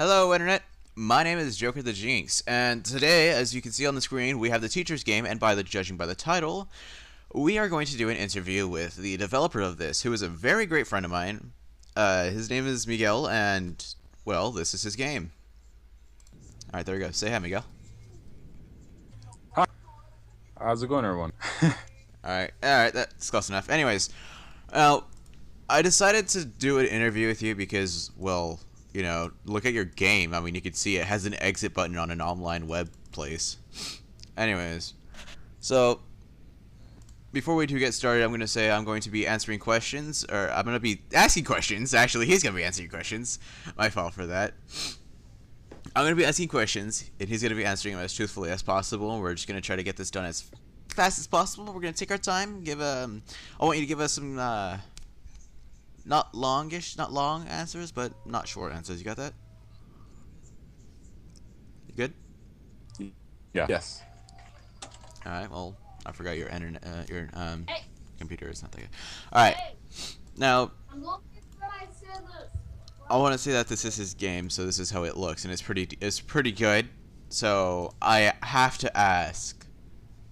Hello, Internet. My name is Joker the Jinx, and today, as you can see on the screen, we have the teacher's game, and judging by the title, we are going to do an interview with the developer of this, who is a very great friend of mine. His name is Miguel, and, well, this is his game. Alright, there we go. Say hi, Miguel. Hi. How's it going, everyone? Alright, that's close enough. Anyways, I decided to do an interview with you because, well, you know, look at your game. I mean, you can see it has an exit button on an online web place. Anyways, so before we do get started, I'm going to say I'm going to be answering questions, or I'm going to be asking questions. Actually, he's going to be answering questions. My fault for that. I'm going to be asking questions, and he's going to be answering them as truthfully as possible. We're just going to try to get this done as fast as possible. We're going to take our time. I want you to give us some not long answers, but not short answers. You got that? You good? Yeah. Yes. All right. Well, I forgot your internet. Computer is not that good. All right. Now, I want to say that this is his game, so this is how it looks, and it's pretty good. So I have to ask,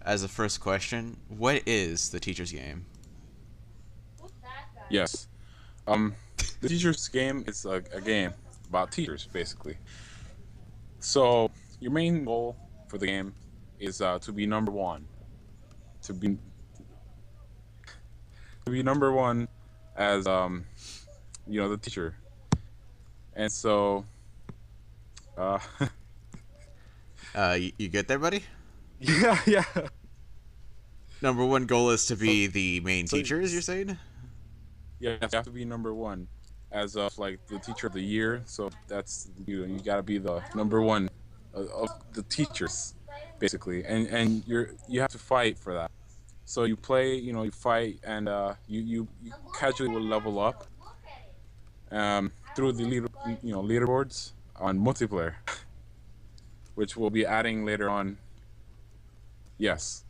as a first question, what is the teacher's game? Yes. The teacher's game is a game about teachers, basically. So your main goal for the game is to be number one. To be number one as the teacher. And so You get there, buddy? yeah. Number one goal is to be the main teachers, you're saying? Yeah, you have to be number one as like the teacher of the year. So that's you got to be the number one of the teachers, basically, and you have to fight for that. So you play, you fight, and you casually will level up through the leaderboards on multiplayer, which we'll be adding later on. Yes.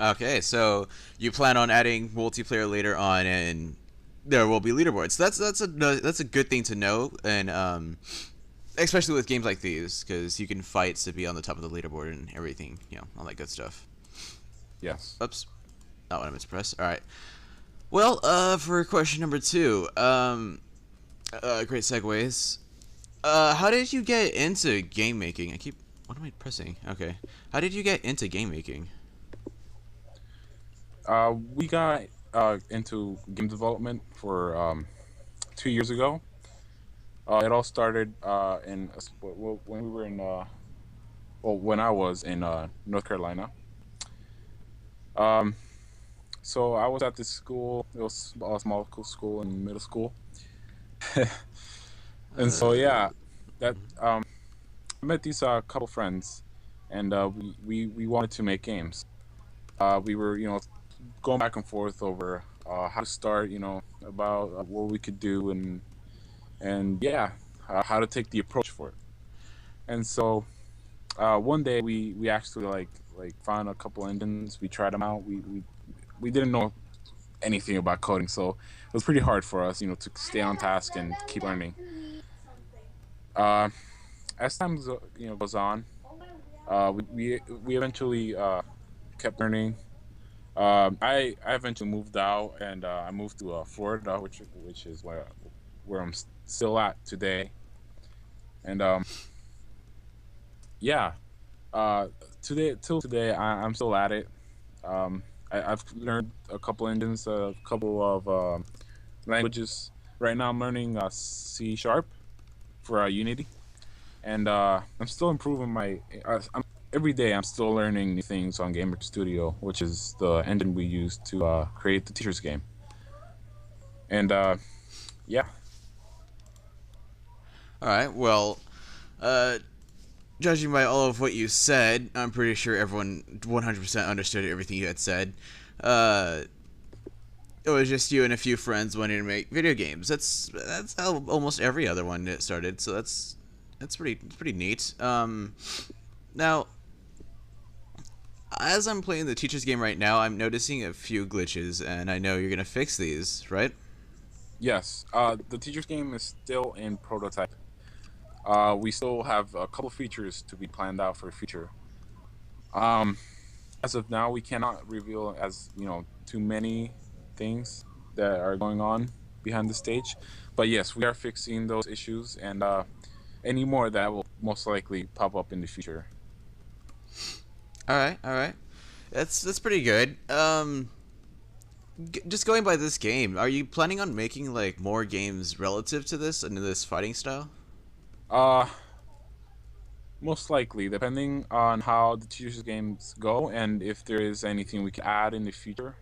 Okay, so you plan on adding multiplayer later on, and there will be leaderboards. That's a good thing to know, and especially with games like these, because you can fight to be on the top of the leaderboard and everything, all that good stuff. Yes. Oops, not what I meant to press. All right. Well, for question number 2, great segues. How did you get into game making? What am I pressing? Okay. How did you get into game making? We got into game development for 2 years ago. It all started when we were in when I was in North Carolina. So I was at this school. It was a small school in middle school, and so yeah, that I met these couple friends, and we wanted to make games. We were going back and forth over how to start, about what we could do, and yeah, how to take the approach for it. And so one day we actually like found a couple engines. We tried them out. We didn't know anything about coding, so it was pretty hard for us, to stay on task and keep learning. As time goes on, we eventually kept learning. I eventually moved out, and I moved to Florida, which is where I'm still at today. And yeah, till today I'm still at it. I've learned a couple engines, a couple of languages. Right now I'm learning C# for Unity, and I'm still improving every day I'm still learning new things on Gamer Studio, which is the engine we use to create the teacher's game. And yeah. Alright, well, judging by all of what you said, I'm pretty sure everyone 100% understood everything you had said. It was just you and a few friends wanting to make video games. That's how almost every other one started, so that's pretty neat. Now, as I'm playing the teacher's game right now, I'm noticing a few glitches, and I know you're gonna fix these, right? Yes. The teacher's game is still in prototype. We still have a couple features to be planned out for the future. Um, as of now, we cannot reveal as too many things that are going on behind the stage. But yes, we are fixing those issues, and any more that will most likely pop up in the future. All right, all right. That's pretty good. Just going by this game, are you planning on making like more games relative to this and to this fighting style? Uh, Most likely, depending on how the teachers games go, and if there is anything we can add in the future,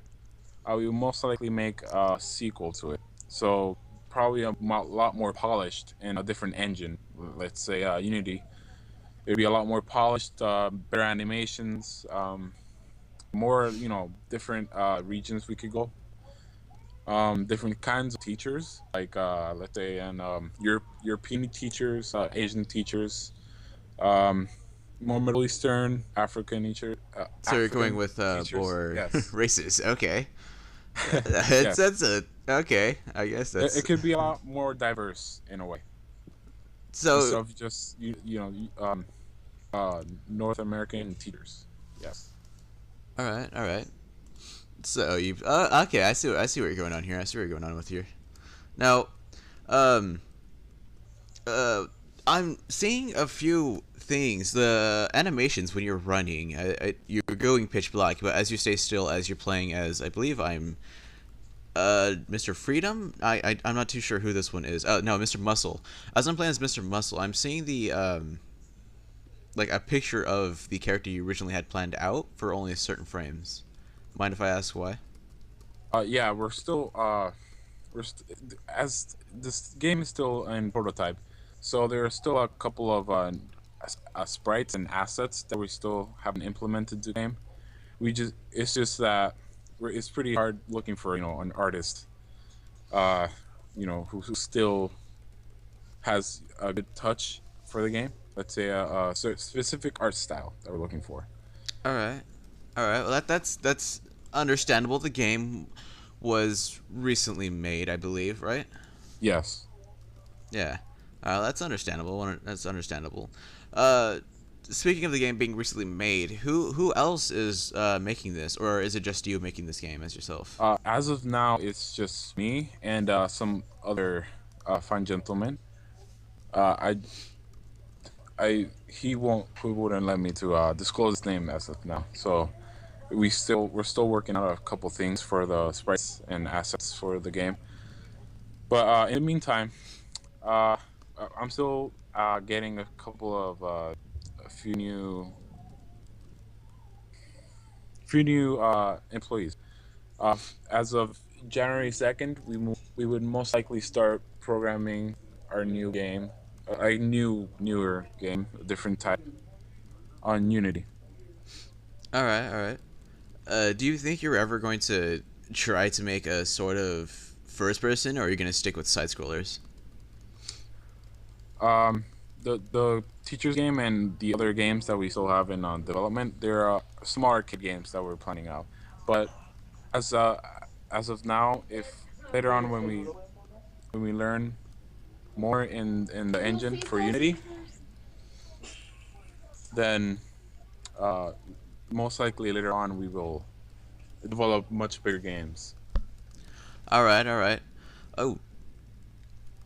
we will most likely make a sequel to it. So probably a lot more polished and a different engine. Let's say Unity. It'd be a lot more polished, better animations, more different regions we could go, different kinds of teachers, like let's say and European teachers, Asian teachers, um, more Middle Eastern, So you're going African with teachers. more Yes, races. Okay. That's yes. that's a okay. I guess It that's could be a lot more diverse in a way so. instead of just North American teachers. Yes. All right, all right. So you okay? I see what you're going on here. I see what you're going on with here. Now, um, uh, I'm seeing a few things. The animations when you're running, you're going pitch black, but as you stay still, as you're playing as, I believe I'm, Mr. Freedom. I'm not too sure who this one is. Oh no, Mr. Muscle. As I'm playing as Mr. Muscle, I'm seeing the like a picture of the character you originally had planned out for only certain frames. Mind if I ask why? Yeah, as this game is still in prototype, so there are still a couple of sprites and assets that we still haven't implemented to the game. It's just that it's pretty hard looking for an artist, uh, who still has a good touch for the game. Let's say a specific art style that we're looking for. All right, all right. Well, that's understandable. The game was recently made, I believe, right? Yes. Yeah, that's understandable. That's understandable. Uh, Speaking of the game being recently made, who else is making this, or is it just you making this game as yourself? As of now, it's just me and some other fine gentlemen. I he wouldn't let me to disclose his name as of now. So we're still working out a couple things for the sprites and assets for the game. But in the meantime, uh, I'm still getting a couple of a few new employees. As of January 2nd, we would most likely start programming our new game, a newer game, a different type on Unity. All right, all right. Do you think you're ever going to try to make a sort of first person, or are you going to stick with side scrollers? The teachers game and the other games that we still have in development, there are small arcade games that we're planning out. But as uh, as of now, if later on when we learn more in the engine for Unity, then uh, most likely later on we will develop much bigger games. All right, all right. Oh,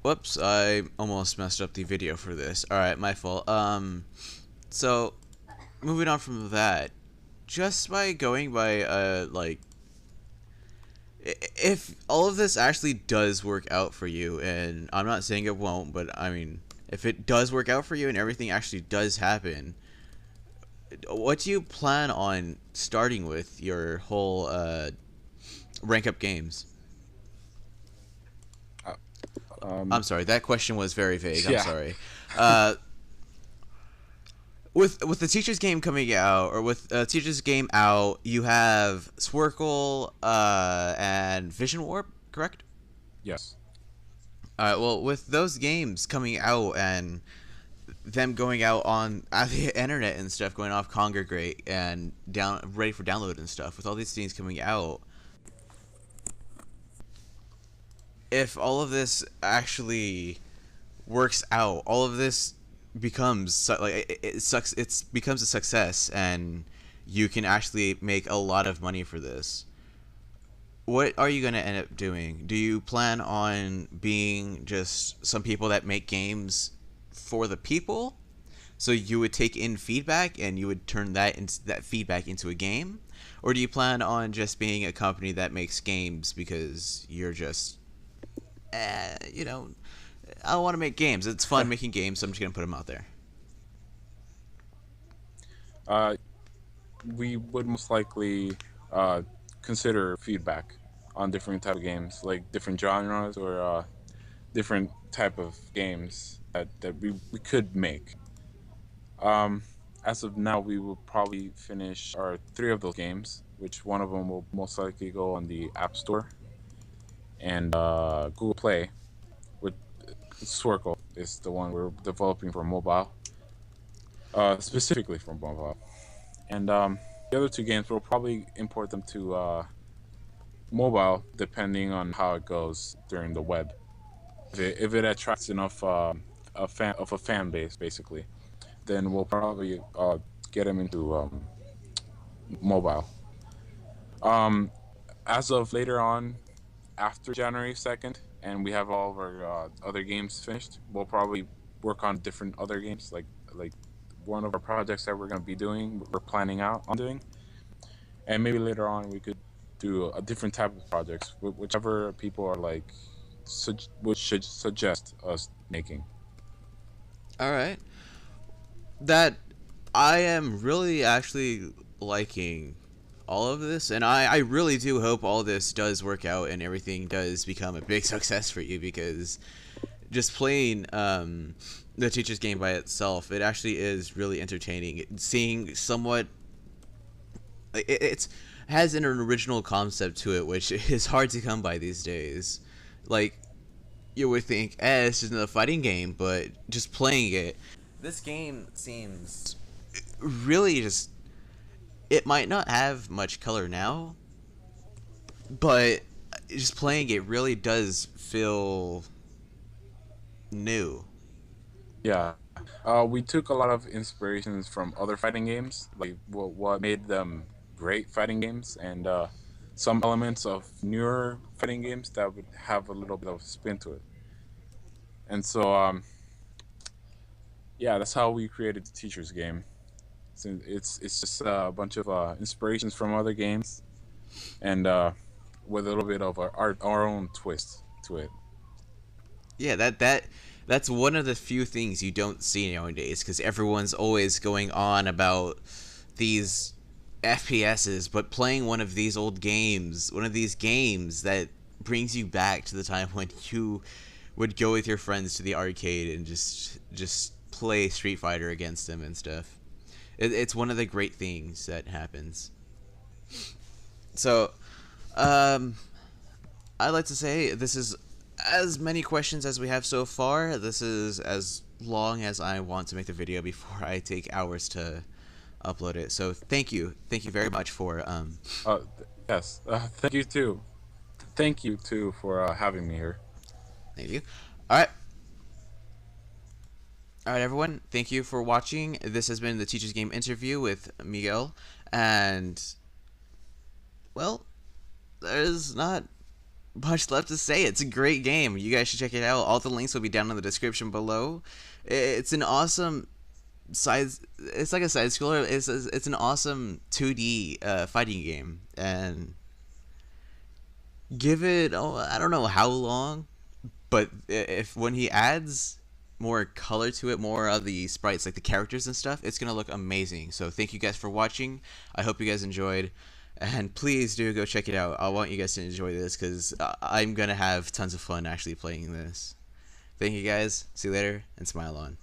whoops! I almost messed up the video for this. All right, my fault. So moving on from that, just by going by like if all of this actually does work out for you, and I'm not saying it won't, but I mean, if it does work out for you and everything actually does happen, what do you plan on starting with your whole rank up games? Uh, I'm um, sorry, that question was very vague. I'm yeah. sorry. With the teacher's game coming out, or with teacher's game out, you have Swircle and VisionWarp, correct? Yes. All right. Well, with those games coming out and them going out on the internet and stuff, going off Congregate and down ready for download and stuff, with all these things coming out, if all of this actually works out, all of this becomes like it sucks. It's becomes a success, and you can actually make a lot of money for this. What are you going to end up doing? Do you plan on being just some people that make games for the people? So you would take in feedback and you would turn that feedback into a game? Or do you plan on just being a company that makes games because you're just, you know, I want to make games. It's fun making games, so I'm just going to put them out there. Uh, we would most likely consider feedback on different type of games, like different genres or different type of games that we could make. Um, as of now, we will probably finish our three of those games, which one of them will most likely go on the App Store and Google Play. With Swircle is the one we're developing for mobile, specifically for mobile. And the other two games, we'll probably import them to mobile, depending on how it goes during the web. If it attracts enough a fan base, basically, then we'll probably get them into mobile. Um, as of later on, after January 2nd, and we have all of our other games finished, we'll probably work on different other games, like one of our projects that we're going to be doing, we're planning out on doing, and maybe later on we could do a different type of projects, whichever people are like, which should suggest us making. All right. That I am really actually liking all of this, and I really do hope all this does work out and everything does become a big success for you, because just playing the teacher's game by itself, it actually is really entertaining. Seeing somewhat, it's has an original concept to it, which is hard to come by these days. Like, you would think, it's just another fighting game, but just playing it, this game seems really just. It might not have much color now, but just playing it really does feel new. Yeah. We took a lot of inspirations from other fighting games, like what made them great fighting games, and some elements of newer fighting games that would have a little bit of spin to it. And so, yeah, that's how we created the teacher's game. So it's just a bunch of inspirations from other games, and with a little bit of our own twist to it. Yeah, that's one of the few things you don't see nowadays, because everyone's always going on about these FPSs, but playing one of these old games, one of these games that brings you back to the time when you would go with your friends to the arcade and just play Street Fighter against them and stuff. It's one of the great things that happens. So, I'd like to say this is as many questions as we have so far. This is as long as I want to make the video before I take hours to upload it. So thank you very much for Yes. Thank you too. Thank you too for having me here. Thank you. All right. All right, everyone. Thank you for watching. This has been the Teacher's Game interview with Miguel, and well, there's not much left to say. It's a great game. You guys should check it out. All the links will be down in the description below. It's an awesome size. It's like a side scroller. It's an awesome 2D fighting game, and give it. Oh, I don't know how long, but if when he adds more color to it, more of the sprites, like the characters and stuff, it's gonna look amazing. So thank you guys for watching. I hope you guys enjoyed. And please do go check it out. I want you guys to enjoy this, because I'm going to have tons of fun actually playing this. Thank you guys. See you later, and smile on.